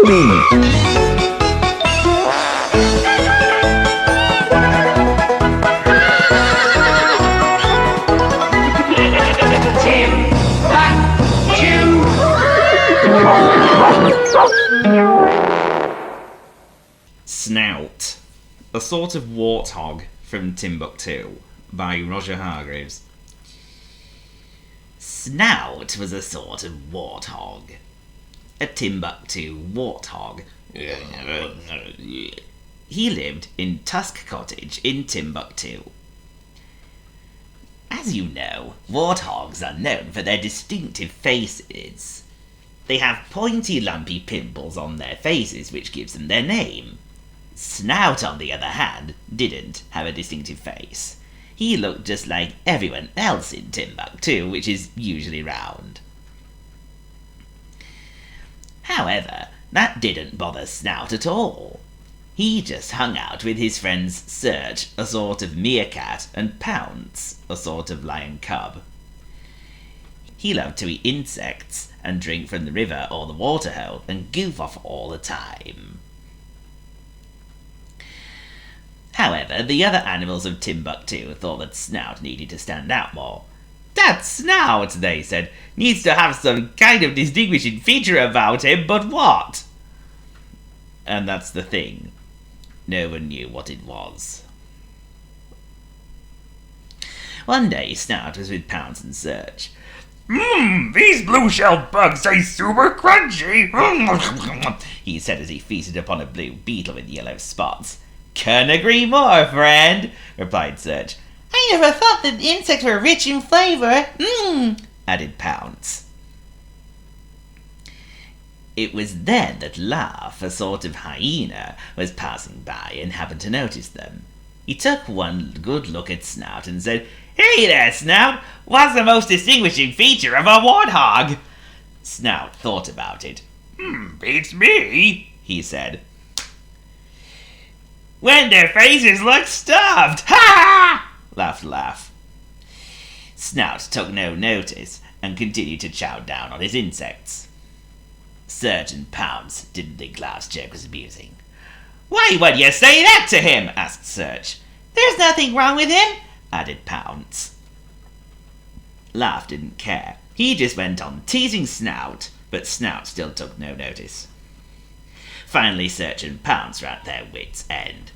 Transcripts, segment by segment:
Loading! Snout, a sort of warthog from Timbuctoo, by Roger Hargreaves. Snout was a sort of warthog. A Timbuctoo warthog. He lived in Tusk Cottage in Timbuctoo. As you know, warthogs are known for their distinctive faces. They have pointy, lumpy pimples on their faces, which gives them their name. Snout, on the other hand, didn't have a distinctive face. He looked just like everyone else in Timbuctoo, which is usually round. However, that didn't bother Snout at all. He just hung out with his friends Search, a sort of meerkat, and Pounce, a sort of lion cub. He loved to eat insects, and drink from the river or the waterhole, and goof off all the time. However, the other animals of Timbuctoo thought that Snout needed to stand out more. That Snout, they said, needs to have some kind of distinguishing feature about him, but what? And that's the thing. No one knew what it was. One day, Snout was with Pounce and Search. These blue-shelled bugs taste super crunchy, he said as he feasted upon a blue beetle with yellow spots. Couldn't agree more, friend, replied Search. I never thought that insects were rich in flavor, added Pounce. It was then that Laugh, a sort of hyena, was passing by and happened to notice them. He took one good look at Snout and said, Hey there, Snout! What's the most distinguishing feature of a warthog? Snout thought about it. Beats me, he said. When their faces look stuffed! Ha! Laughed Laugh. Snout took no notice and continued to chow down on his insects. Search and Pounce didn't think Laugh's joke was amusing. Why would you say that to him? Asked Search. There's nothing wrong with him, added Pounce. Laugh didn't care. He just went on teasing Snout, but Snout still took no notice. Finally, Search and Pounce were at their wits' end.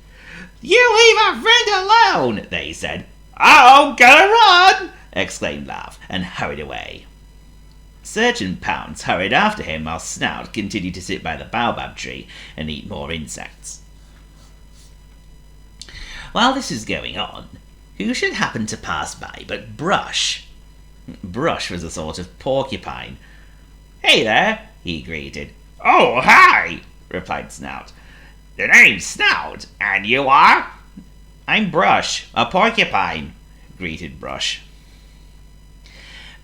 You leave our friend alone, they said. Oh, gotta run, exclaimed Laugh, and hurried away. Search and Pounce hurried after him while Snout continued to sit by the baobab tree and eat more insects. While this was going on, who should happen to pass by but Brush? Brush was a sort of porcupine. Hey there, he greeted. Oh, hi, replied Snout. The name's Snout, and you are? I'm Brush, a porcupine, greeted Brush.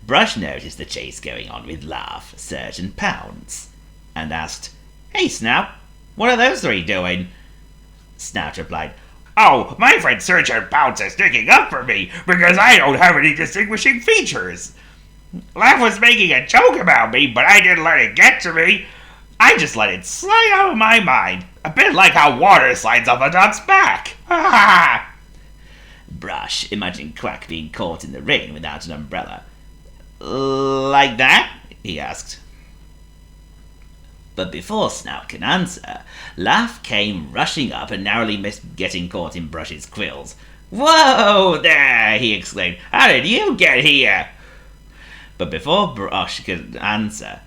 Brush noticed the chase going on with Laugh, Search, and Pounce, and asked, Hey, Snout, what are those three doing? Snout replied, Oh, my friend Search and Pounce are sticking up for me because I don't have any distinguishing features. Laugh was making a joke about me, but I didn't let it get to me. I just let it slide out of my mind, a bit like how water slides off a duck's back. Brush imagined Quack being caught in the rain without an umbrella. Like that? He asked. But before Snout could answer, Laugh came rushing up and narrowly missed getting caught in Brush's quills. Whoa there, he exclaimed. How did you get here? But before Brush could answer,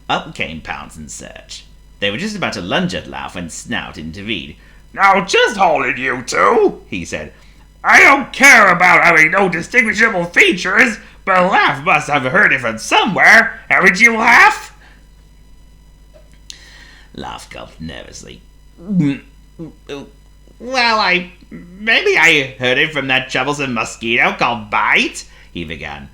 up came Pounce and Search. They were just about to lunge at Laugh when Snout intervened. Now just hold it, you two, he said. I don't care about having no distinguishable features, but Laugh must have heard it from somewhere. Haven't you, Laugh? Laugh gulped nervously. Well, maybe I heard it from that troublesome mosquito called Bite, he began.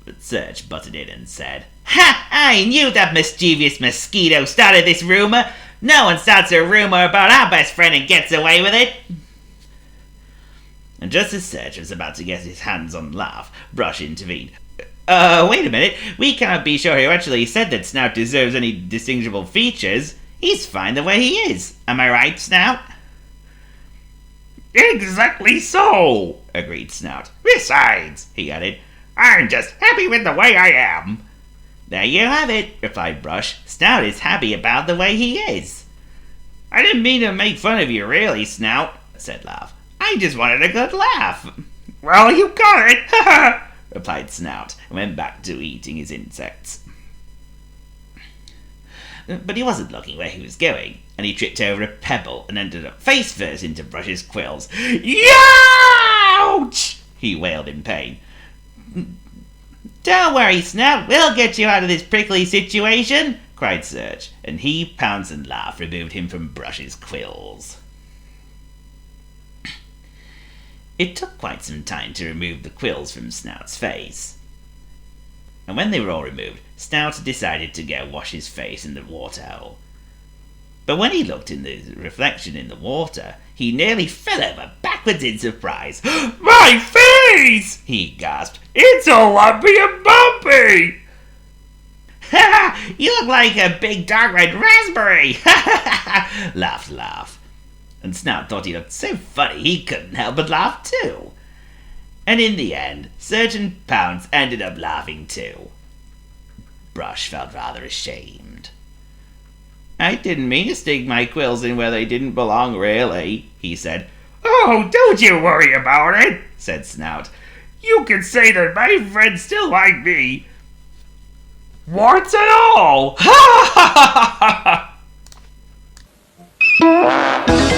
But Search butted in and said, Ha! I knew that mischievous mosquito started this rumor. No one starts a rumor about our best friend and gets away with it. And just as Search was about to get his hands on Laugh, Brush intervened. Wait a minute. We cannot be sure who actually said that Snout deserves any distinguishable features. He's fine the way he is. Am I right, Snout? Exactly so, Agreed Snout. Besides, he added, I'm just happy with the way I am. There you have it, replied Brush. Snout is happy about the way he is. I didn't mean to make fun of you, really, Snout, said Laugh. I just wanted a good laugh. Well, you got it, replied Snout, and went back to eating his insects. But he wasn't looking where he was going, and he tripped over a pebble and ended up face first into Brush's quills. Youch! He wailed in pain. Don't worry, Snout, we'll get you out of this prickly situation, cried Surge, and he, Pounce, and Laugh removed him from Brush's quills. It took quite some time to remove the quills from Snout's face. And when they were all removed, Snout decided to go wash his face in the water hole. But when he looked in the reflection in the water, he nearly fell over backwards in surprise. My face! He gasped. It's all lumpy and bumpy! Ha! You look like a big dark red raspberry! Laughed Laugh. And Snout thought he looked so funny he couldn't help but laugh too. And in the end, Surge and Pounce ended up laughing too. Brush felt rather ashamed. I didn't mean to stick my quills in where they didn't belong, really, he said. Oh, don't you worry about it, said Snout. You can say that my friends still like me. Warts and all! Ha ha ha ha ha!